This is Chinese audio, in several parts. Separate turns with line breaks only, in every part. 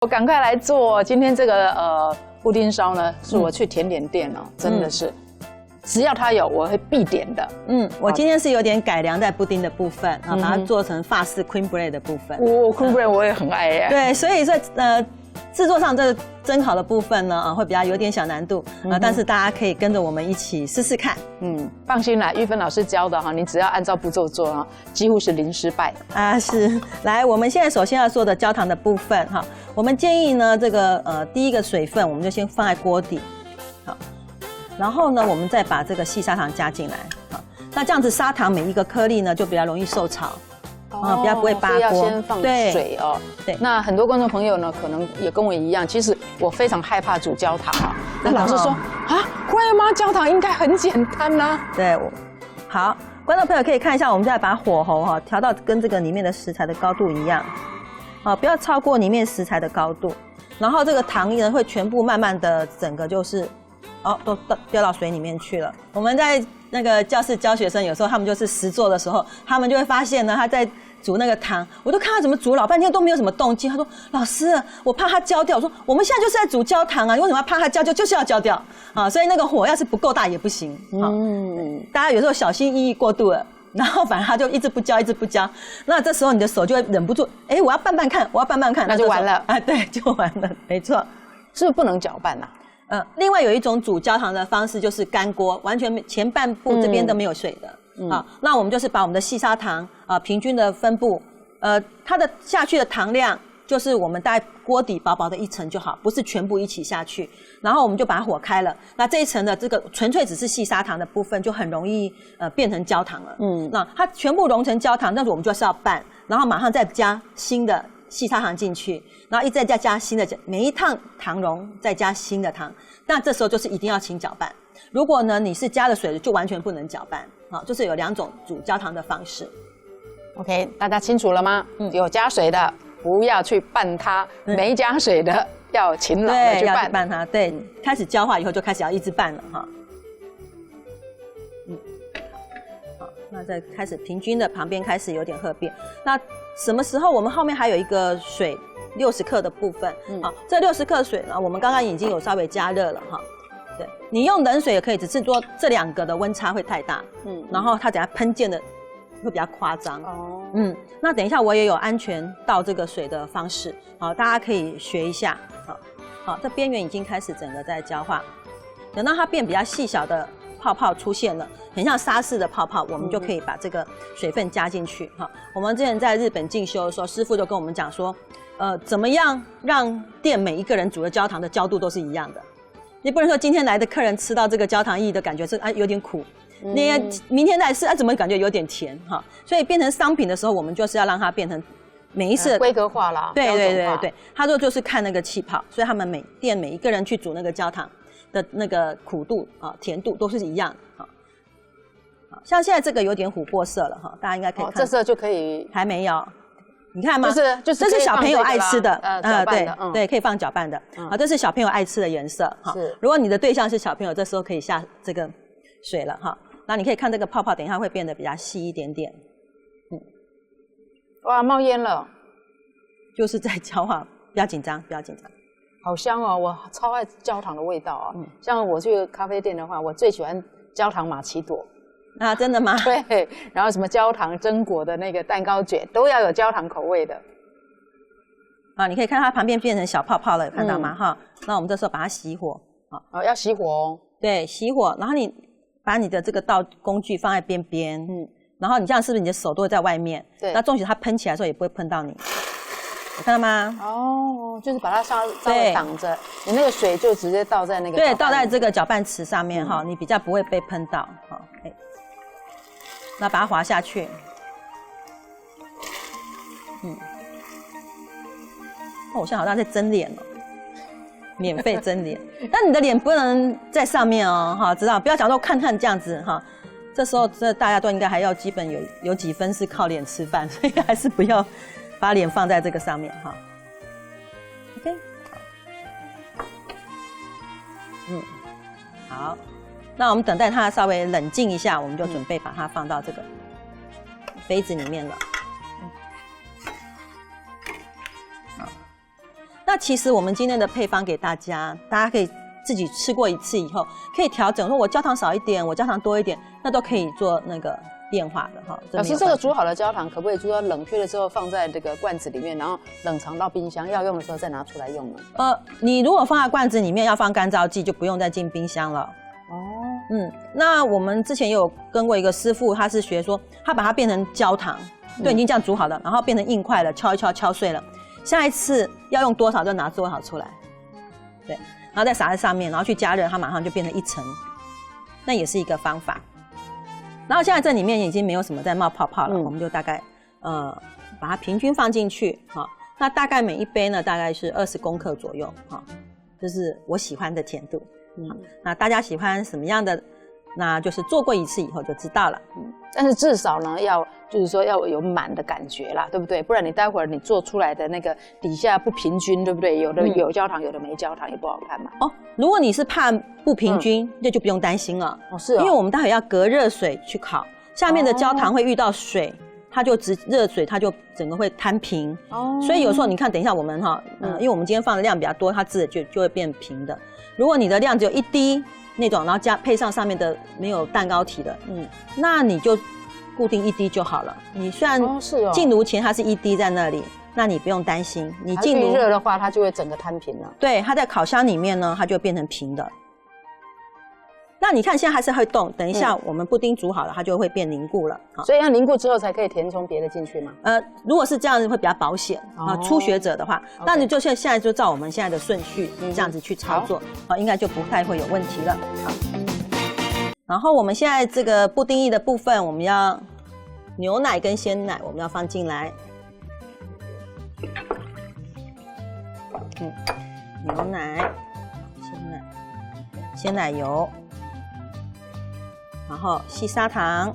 我赶快来做今天这个布丁烧呢，是我去甜点店哦，真的是。只要它有，我会必点的。
我今天是有点改良在布丁的部分啊，把它做成法式 cream brulee 的部分。
cream brulee 我也很爱耶。
对，所以在制作上这个蒸烤的部分呢，会比较有点小难度但是大家可以跟着我们一起试试看。
放心啦，玉芬老师教的哈，你只要按照步骤做哈，几乎是零失败
啊。是，来，我们现在首先要做的焦糖的部分哈，我们建议呢，这个第一个水分我们就先放在锅底，好。然后呢，我们再把这个细砂糖加进来，好，那这样子砂糖每一个颗粒呢就比较容易受潮，比较不会扒锅。
要先放水哦。对。那很多观众朋友呢，可能也跟我一样，其实我非常害怕煮焦糖啊。那老师说啊，会吗？焦糖应该很简单啦。
对，好，观众朋友可以看一下，我们现在把火候调到跟这个里面的食材的高度一样，不要超过里面食材的高度。然后这个糖呢会全部慢慢的整个就是。都掉到水里面去了。我们在那个教室教学生，有时候他们就是实做的时候，他们就会发现呢，他在煮那个糖，我都看他怎么煮老半天都没有什么动静。他说：“老师，我怕它焦掉。”我说：“我们现在就是在煮焦糖啊，你为什么要怕它焦？就是要焦掉啊！所以那个火要是不够大也不行。大家有时候小心翼翼过度了，然后反而它就一直不焦，一直不焦。那这时候你的手就会忍不住，我要拌拌看，我要拌拌看，
那就完了。
对，就完了，没错。
是不是不能搅拌啊？
另外有一种煮焦糖的方式就是干锅，完全前半部这边都没有水的。那我们就是把我们的细砂糖平均的分布，它的下去的糖量就是我们大概锅底薄薄的一层就好，不是全部一起下去。然后我们就把火开了，那这一层的这个纯粹只是细砂糖的部分就很容易变成焦糖了。那它全部融成焦糖，但是我们就是要拌，然后马上再加新的细砂糖进去，然后再加新的，每一趟糖溶再加新的糖。那这时候就是一定要勤搅拌。如果呢你是加了水的，就完全不能搅拌。就是有2种煮焦糖的方式。
OK， 大家清楚了吗？有加水的不要去拌它，没加水的要勤劳的去拌。
要去拌它。对，开始焦化以后就开始要一直拌了哈。好，那再开始平均的，旁边开始有点褐变。那什么时候我们后面还有一个水60克的部分？这60克水呢，我们刚刚已经有稍微加热了哈。对，你用冷水也可以，只是说这2个的温差会太大。然后它等下喷溅的会比较夸张。那等一下我也有安全倒这个水的方式，好，大家可以学一下。好，这边缘已经开始整个在焦化，等到它变比较细小的泡泡出现了，很像沙士的泡泡，我们就可以把这个水分加进去。我们之前在日本进修的时候，师傅就跟我们讲说，怎么样让店每一个人煮的焦糖的焦度都是一样的。你不能说今天来的客人吃到这个焦糖液的感觉是有点苦，你明天来吃怎么感觉有点甜哈？所以变成商品的时候，我们就是要让它变成每一次
规格化啦。
对，他说就是看那个气泡，所以他们每一个人去煮那个焦糖的那个苦度甜度都是一样的。像现在这个有点琥珀色了哈，大家应该可以看。
这色就可以？
还没有。你看吗？
就是
这是小朋友爱吃的，
对，
可以放搅拌的。这是小朋友爱吃的颜色哈。如果你的对象是小朋友，这时候可以下这个水了哈。那你可以看这个泡泡，等一下会变得比较细一点点。
哇，冒烟了，
就是在焦化，不要紧张，不要紧张。
好香哦，我超爱焦糖的味道啊。像我去咖啡店的话，我最喜欢焦糖玛奇朵。
真的吗？
对，然后什么焦糖榛果的那个蛋糕卷都要有焦糖口味的。
你可以看它旁边变成小泡泡了，有看到吗？那我们这时候把它熄火。
要熄火哦。对，
熄火，然后你把你的这个倒工具放在边边，然后你这样是不是你的手都会在外面？对。那重点它喷起来的时候也不会喷到你，有看到吗？
就是把它稍微挡着，你那个水就直接倒在那个。
对，倒在这个搅拌池上面你比较不会被喷到。那把它滑下去。我现在好像在蒸脸哦，免费蒸脸。但你的脸不能在上面哦，知道？不要讲说看这样子这时候大家都应该还要基本有几分是靠脸吃饭，所以还是不要把脸放在这个上面OK。好。那我们等待它稍微冷静一下，我们就准备把它放到这个杯子里面了。那其实我们今天的配方给大家可以自己吃过一次以后，可以调整，说我焦糖少一点，我焦糖多一点，那都可以做那个变化的哈。
老师，这个煮好的焦糖可不可以煮到冷却了之后放在这个罐子里面，然后冷藏到冰箱，要用的时候再拿出来用呢？
你如果放在罐子里面要放干燥剂，就不用再进冰箱了。那我们之前也有跟过一个师傅，他是学说他把它变成焦糖，对，已经这样煮好了，然后变成硬块了，敲一敲敲碎了，下一次要用多少就拿多少出来，对，然后再撒在上面，然后去加热，它马上就变成一层，那也是一个方法。然后现在这里面已经没有什么在冒泡泡了，我们就大概把它平均放进去，那大概每一杯呢大概是20公克左右，这是我喜欢的甜度。那大家喜欢什么样的，那就是做过一次以后就知道了。
但是至少呢，就是说要有满的感觉啦，对不对？不然你待会儿你做出来的那个底下不平均，对不对？有的有焦糖，有的没焦糖，也不好看嘛。
如果你是怕不平均，那就不用担心了。是因为我们待会要隔热水去烤，下面的焦糖会遇到水。它就热水，它就整个会摊平。所以有时候你看，等一下我们因为我们今天放的量比较多，它自己就会变平的。如果你的量只有1滴那种，然后配上上面的没有蛋糕体的，那你就固定1滴就好了。你虽然进炉前它是1滴在那里，那你不用担心。你进炉
热的话，它就会整个摊平了。
对，它在烤箱里面呢，它就会变成平的。那你看现在还是会动，等一下我们布丁煮好了，它就会变凝固了。
所以要凝固之后才可以填充别的进去吗？
如果是这样子会比较保险初学者的话，那你就现在就照我们现在的顺序这样子去操作，应该就不太会有问题了。然后我们现在这个布丁液的部分，我们要牛奶跟鲜奶我们要放进来。牛奶、鲜奶油。然后细砂糖，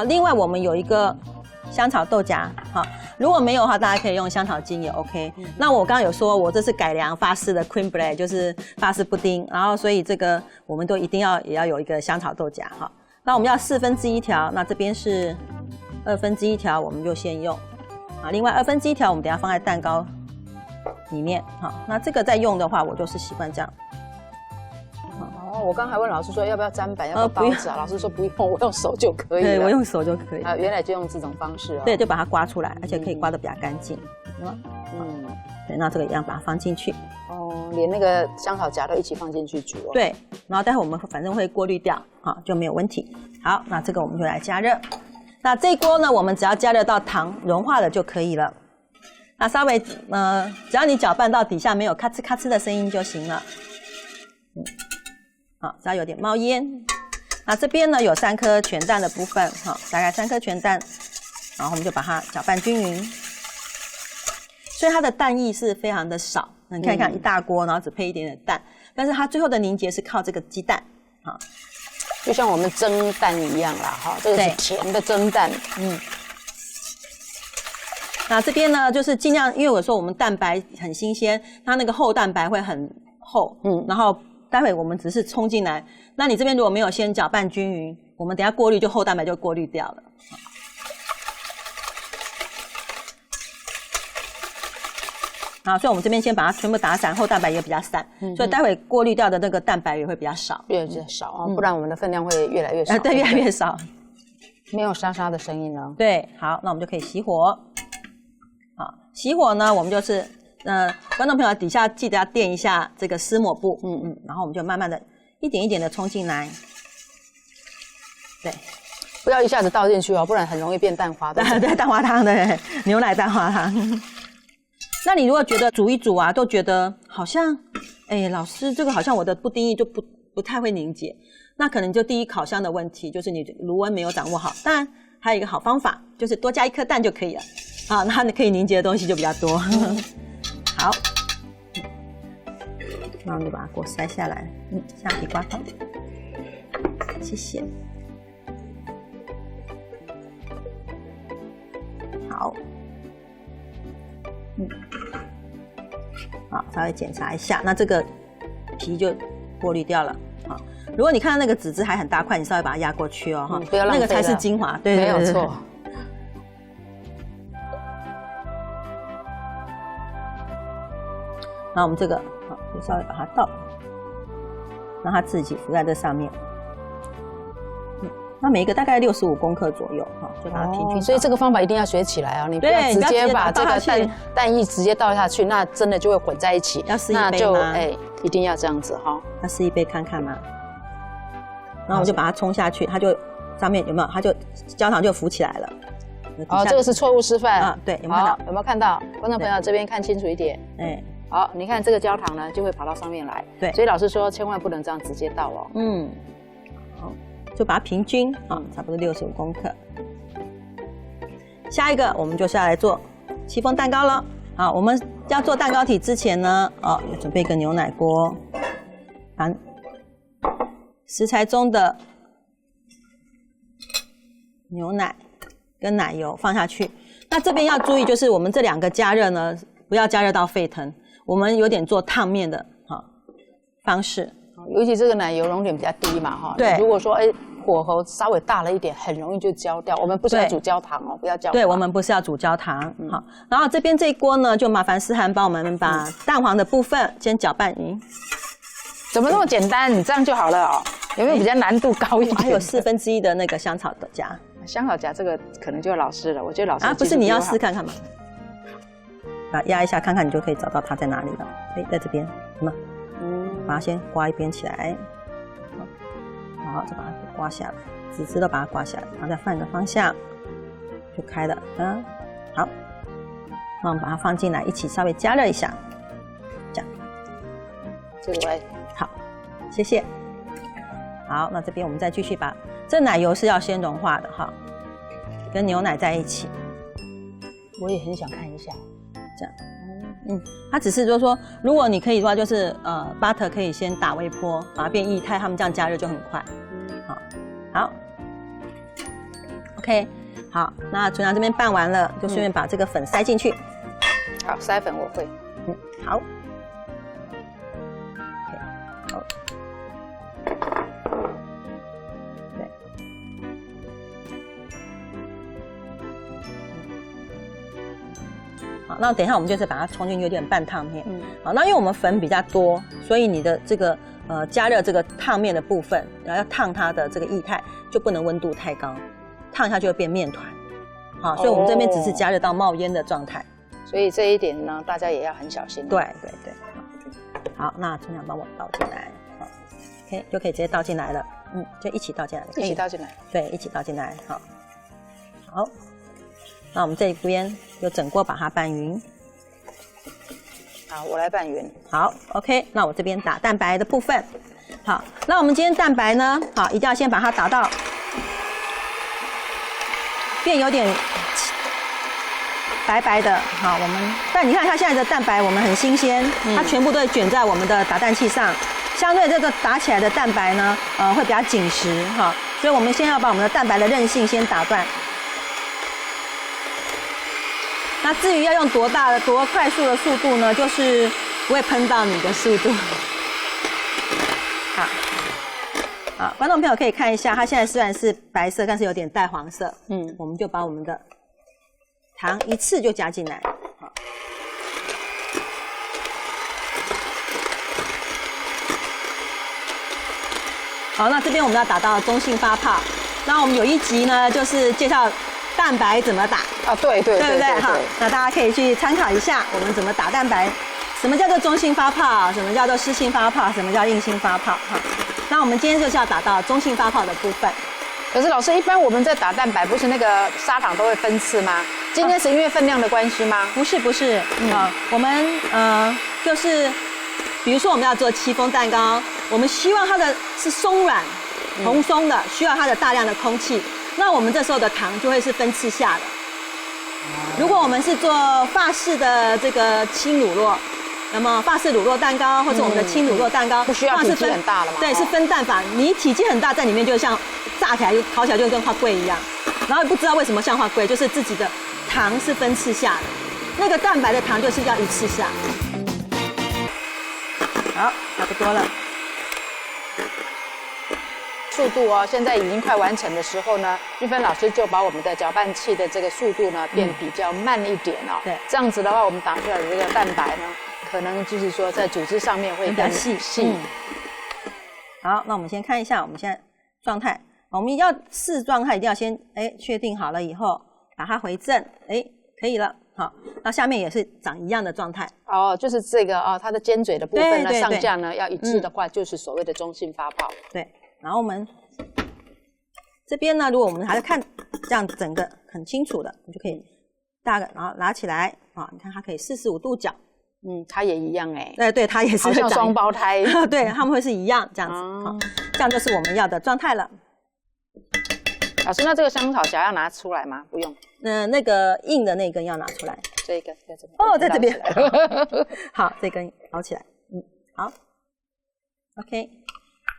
另外我们有一个香草豆荚，如果没有的话，大家可以用香草精也 OK。那我刚刚有说，我这是改良法式的 cream brulee， 就是法式布丁，然后所以这个我们都一定也要有一个香草豆荚哈。那我们要1/4条，那这边是1/2条，我们就先用另外1/2条我们等一下放在蛋糕里面那这个再用的话，我就是习惯这样。
我刚才问老师说要不要砧板，要不要包子啊？老师说不用，我用手就可以了。
对，我用手就可以。
原来就用这种方式
对，就把它刮出来，而且可以刮得比较干净。对，那这个一样把它放进去。
连那个香草荚都一起放进去煮哦。
对，然后待会我们反正会过滤掉，就没有问题。好，那这个我们就来加热。那这一锅呢，我们只要加热到糖融化了就可以了。那稍微只要你搅拌到底下没有咔哧咔哧的声音就行了。只要有点冒烟。那这边呢有3颗全蛋的部分，大概3颗全蛋，然后我们就把它搅拌均匀。所以它的蛋液是非常的少，你看一看一大锅，然后只配一点点蛋，但是它最后的凝结是靠这个鸡蛋，
就像我们蒸蛋一样啦，这个是甜的蒸蛋。
那这边呢就是尽量，因为我说我们蛋白很新鲜，它那个厚蛋白会很厚，然后待会我们只是冲进来，那你这边如果没有先搅拌均匀，我们等一下过滤就厚蛋白就过滤掉了。所以我们这边先把它全部打散，厚蛋白也比较散，所以待会过滤掉的那个蛋白也会比较少，
越来越少不然我们的分量会越来越少。
对，越来越少，
没有沙沙的声音了。
对，好，那我们就可以熄火。熄火呢，我们就是观众朋友底下记得要垫一下这个湿抹布，然后我们就慢慢的一点一点的冲进来，对，
不要一下子倒进去不然很容易变蛋花的。
对，蛋花汤的牛奶蛋花汤。那你如果觉得煮一煮都觉得好像，老师这个好像我的布丁液就不太会凝结，那可能就第一烤箱的问题，就是你炉温没有掌握好。当然还有一个好方法，就是多加1颗蛋就可以了。那你可以凝结的东西就比较多。好，那我们就把它给我塞下来，橡皮刮头，谢谢。好，好，稍微检查一下，那这个皮就过滤掉了。如果你看到那个籽汁还很大块，你稍微把它压过去
不要浪费了，
那个才是精华，对，
没有错。
然后我们这个好，就稍微把它倒，让它自己浮在这上面。那每一个大概65公克左右，哈，就把它平均。
所以这个方法一定要学起来啊！你不要直接把这个蛋液直接倒下去，那真的就会混在一起。
要试一杯吗？
一定要这样子哈。
要试一杯看看吗？然后我们就把它冲下去，它就上面有没有？它就焦糖就浮起来了。
哦，这个是错误示范
啊，对，有没有看到？
有没有看到？观众朋友这边看清楚一点。好，你看这个焦糖呢，就会跑到上面来。对，所以老师说千万不能这样直接倒哦。
好。就把它平均啊，差不多65公克。下一个我们就是要来做戚风蛋糕了。好，我们要做蛋糕体之前呢，要准备一个牛奶锅，把食材中的牛奶跟奶油放下去。那这边要注意，就是我们这2个加热呢，不要加热到沸腾，我们有点做烫面的方式。
尤其这个奶油熔点比较低嘛，哈。
对。
如果说火候稍微大了一点，很容易就焦掉。我们不是要煮焦糖哦，不要焦糖。
对，我们不是要煮焦糖。好，然后这边这一锅呢，就麻烦思涵帮我们把蛋黄的部分先搅拌匀。
怎么那么简单？你这样就好了哦。有没有比较难度高一点？
还有1/4的那个香草的夹。
香草夹这个可能就老师了，我觉得老师
不是你要试看看吗？啊，压一下看看，你就可以找到它在哪里了。在这边，什么？把它先刮一边起来，好，再把它刮下来，直直的把它刮下来，然后再换一个方向，就开了。好，那我们把它放进来，一起稍微加热一下，这样。
这个
好，谢谢。好，那这边我们再继续把这奶油是要先融化的哈，跟牛奶在一起。
我也很想看一下，
这样。它只是就是说，如果你可以的话，就是butter 可以先打微波，把它变液态，它们这样加热就很快。好 ，OK， 好，那纯阳这边拌完了，就顺便把这个粉塞进去。
好，塞粉我会。
好。好。对。好，那等一下我们就是把它冲进去，有点半烫面。好，那因为我们粉比较多，所以你的这个加热这个烫面的部分，然后要烫它的这个液态，就不能温度太高，烫一下就会变面团。好，所以我们这边只是加热到冒烟的状态。
所以这一点呢，大家也要很小心。
对。好，那纯阳帮我倒进来，好 ，OK， 就可以直接倒进来了。就一起倒进来。
一起倒进来。
对，一起倒进来。好。那我们这边就整锅把它拌匀。
好，我来拌匀。
好 ，OK。那我这边打蛋白的部分。好，那我们今天蛋白呢，好，一定要先把它打到变有点白白的。好，但你看它现在的蛋白我们很新鲜，它全部都会卷在我们的打蛋器上，相对这个打起来的蛋白呢，会比较紧实哈。所以我们先要把我们的蛋白的韧性先打断。那至于要用多快速的速度呢，就是不会喷到你的速度。好，观众朋友可以看一下，它现在虽然是白色，但是有点带黄色。我们就把我们的糖一次就加进来。好，那这边我们要打到中性发泡。那我们有一集呢，就是介绍蛋白怎么打。对不对？好，那大家可以去参考一下我们怎么打蛋白，什么叫做中性发泡，什么叫做湿性发泡，什么叫硬性发泡。好，那我们今天就是要打到中性发泡的部分。
可是老师，一般我们在打蛋白，不是那个砂糖都会分次吗？今天是因为分量的关系吗？
不是，我们就是比如说我们要做戚风蛋糕，我们希望它的是松软、蓬松的，需要它的大量的空气，那我们这时候的糖就会是分次下的。如果我们是做法式的这个轻乳酪，那么法式乳酪蛋糕或者我们的轻乳酪蛋糕，
不需要体积很大了嘛？
对，是分蛋法。你体积很大，在里面就像炸起来、烤起来就跟花桂一样。然后不知道为什么像花桂，就是自己的糖是分次下的，那个蛋白的糖就是要一次下。好，差不多了。
速度哦，现在已经快完成的时候呢，玉芬老师就把我们的搅拌器的这个速度呢变比较慢一点哦。对，这样子的话，我们打出来的这个蛋白呢，可能就是说在组织上面会
比较细。好，那我们先看一下我们现在状态。我们要试状态，一定要先确定好了以后，把它回正，可以了。好，那下面也是长一样的状态。
哦，就是这个哦，它的尖嘴的部分呢，上下呢要一致的话，就是所谓的中性发泡。
对，然后我们这边呢，如果我们还是看这样整个很清楚的，你就可以大概然后拿起来啊，你看它可以45度角。
它也一样哎。
对，它也是
好像双胞胎。
对，它们会是一样这样子。好，这样就是我们要的状态了。
老师，那这个香草荚要拿出来吗？不用。
那个硬的那根要拿出来。
这个在这边。
哦，在这边。好，这根捞起来。好。OK。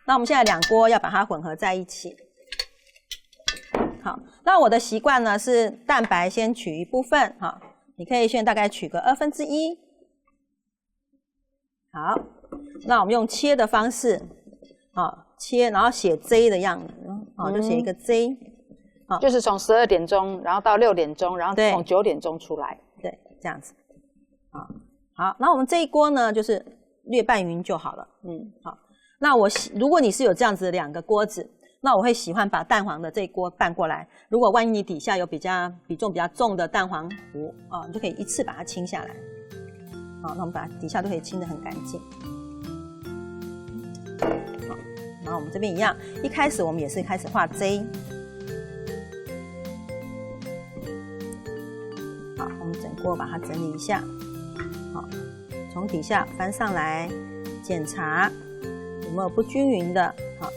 那我们现在2锅要把它混合在一起。好，那我的习惯呢是蛋白先取一部分，哈，你可以先大概取个1/2。好，那我们用切的方式，切，然后写 J 的样子，就写一个 J。
就是从12点钟，然后到6点钟，然后从9点钟出来。
对，这样子。好，那我们这一锅呢，就是略拌匀就好了。好。那如果你是有这样子的2个锅子，那我会喜欢把蛋黄的这一锅拌过来。如果万一你底下有比重比较重的蛋黄糊，你就可以一次把它清下来。好，那我们把底下都可以清得很干净。好，然后我们这边一样，一开始我们也是开始画 J。好，我们整锅把它整理一下。好，从底下翻上来，检查有没有不均匀的。好，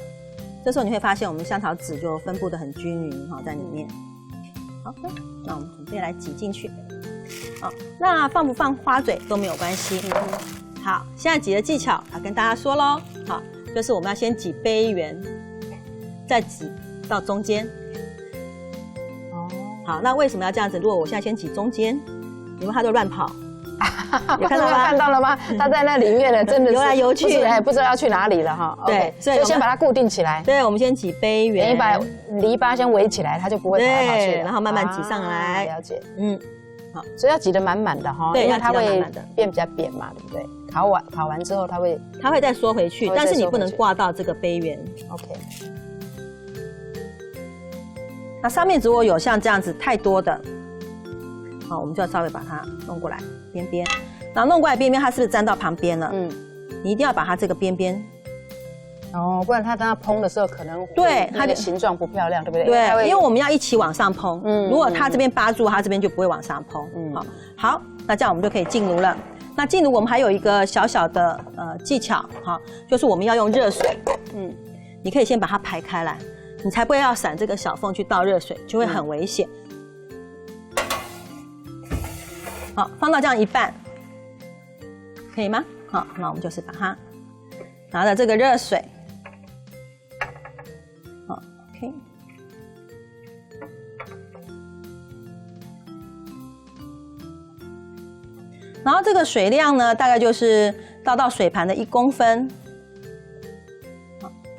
这时候你会发现我们香草籽就分布得很均匀，在里面。好的，那我们准备来挤进去。好，那放不放花嘴都没有关系。好，现在挤的技巧要跟大家说咯。好，就是我们要先挤杯缘，再挤到中间。好，那为什么要这样子？如果我现在先挤中间，你们它就乱跑。
有看到吗？看到了吗？它在那里面呢，真的是
游来游去，
不知道要去哪里了哈。
对，
所以先把它固定起来。
对，我们先挤杯缘，
你把篱笆先围起来，它就不会跑来跑去。
然后慢慢挤上来。
了解。
好，
所以要挤得满满的哈，
对，
因为它会变比较扁嘛，对不对？烤完之后，它会
再缩回去，但是你不能挂到这个杯缘。
OK。
那上面如果有像这样子太多的，好，我们就要稍微把它弄过来边边，然后弄过来边边，它是不是粘到旁边了？你一定要把它这个边边，
不然它当它烹的时候可能
对
它的形状不漂亮，对不对？
对，因为我们要一起往上烹。如果它这边扒住，它这边就不会往上烹。好，那这样我们就可以进炉了。那进炉我们还有一个小小的技巧，就是我们要用热水。你可以先把它排开来。你才不会要闪这个小缝去倒热水，就会很危险。好，放到这样一半，可以吗？好，那我们就是把它拿着这个热水，好 ，OK。然后这个水量呢，大概就是倒到水盘的1公分。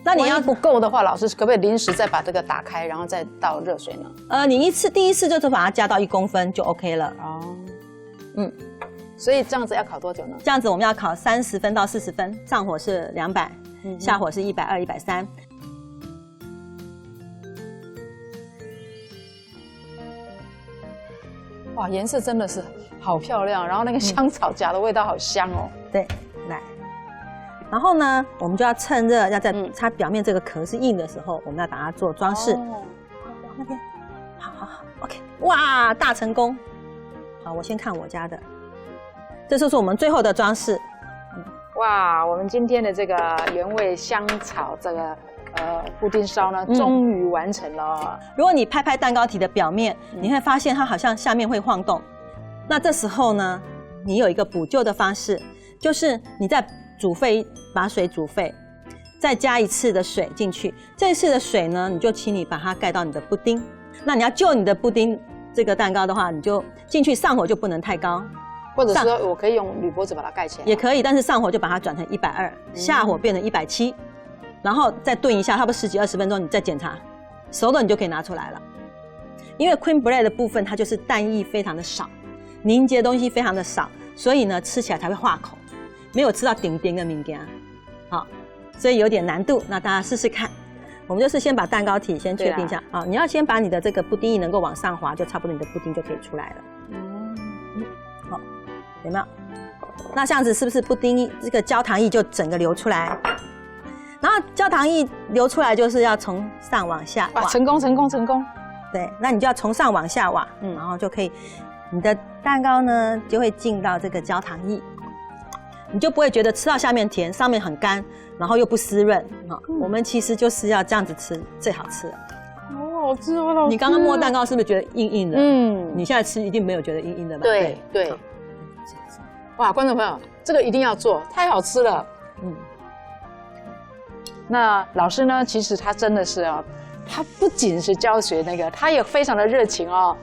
那你要
不够的话，老师可不可以临时再把这个打开，然后再倒热水呢？
你第一次就是把它加到1公分就 OK 了。
所以这样子要烤多久呢？
这样子我们要烤30分到40分，上火是200，下火是120、130。
哇，颜色真的是好漂亮，然后那个香草荚的味道好香哦。
对，来。然后呢，我们就要趁热，要在它表面这个壳是硬的时候，我们要把它做装饰。那边，好 ，OK， 哇，大成功！好，我先看我家的，这就是我们最后的装饰。
哇，我们今天的这个原味香草这个布丁烧呢，终于完成了。
如果你拍拍蛋糕体的表面，你会发现它好像下面会晃动。那这时候呢，你有一个补救的方式，就是你在把水煮沸，再加1次的水进去。这一次的水呢，你就请你把它盖到你的布丁。那你要救你的布丁这个蛋糕的话，你就进去上火就不能太高，
或者说我可以用铝箔纸把它盖起来，
也可以。但是上火就把它转成120，下火变成170，然后再炖一下，差不多10几20分钟，你再检查熟了，你就可以拿出来了。因为 cream brulee 的部分它就是蛋液非常的少，凝结的东西非常的少。所以呢吃起来才会化口，没有吃到顶边的物件，好，所以有点难度。那大家试试看。我们就是先把蛋糕体先确定一下啊，你要先把你的这个布丁液能够往上滑，就差不多你的布丁就可以出来了。好，有没有？那这样子是不是布丁这个焦糖液就整个流出来？然后焦糖液流出来就是要从上往下挖，
成功成功成功！
对，那你就要从上往下挖，然后就可以，你的蛋糕呢就会进到这个焦糖液，你就不会觉得吃到下面甜，上面很干，然后又不湿润啊。我们其实就是要这样子吃最好吃了。
好好吃哦，老师！
你刚刚摸蛋糕是不是觉得硬硬的？
嗯，
你现在吃一定没有觉得硬硬的吧？
对对。哇，观众朋友，这个一定要做，太好吃了。那老师呢？其实他真的是啊，他不仅是教学那个，他也非常的热情哦。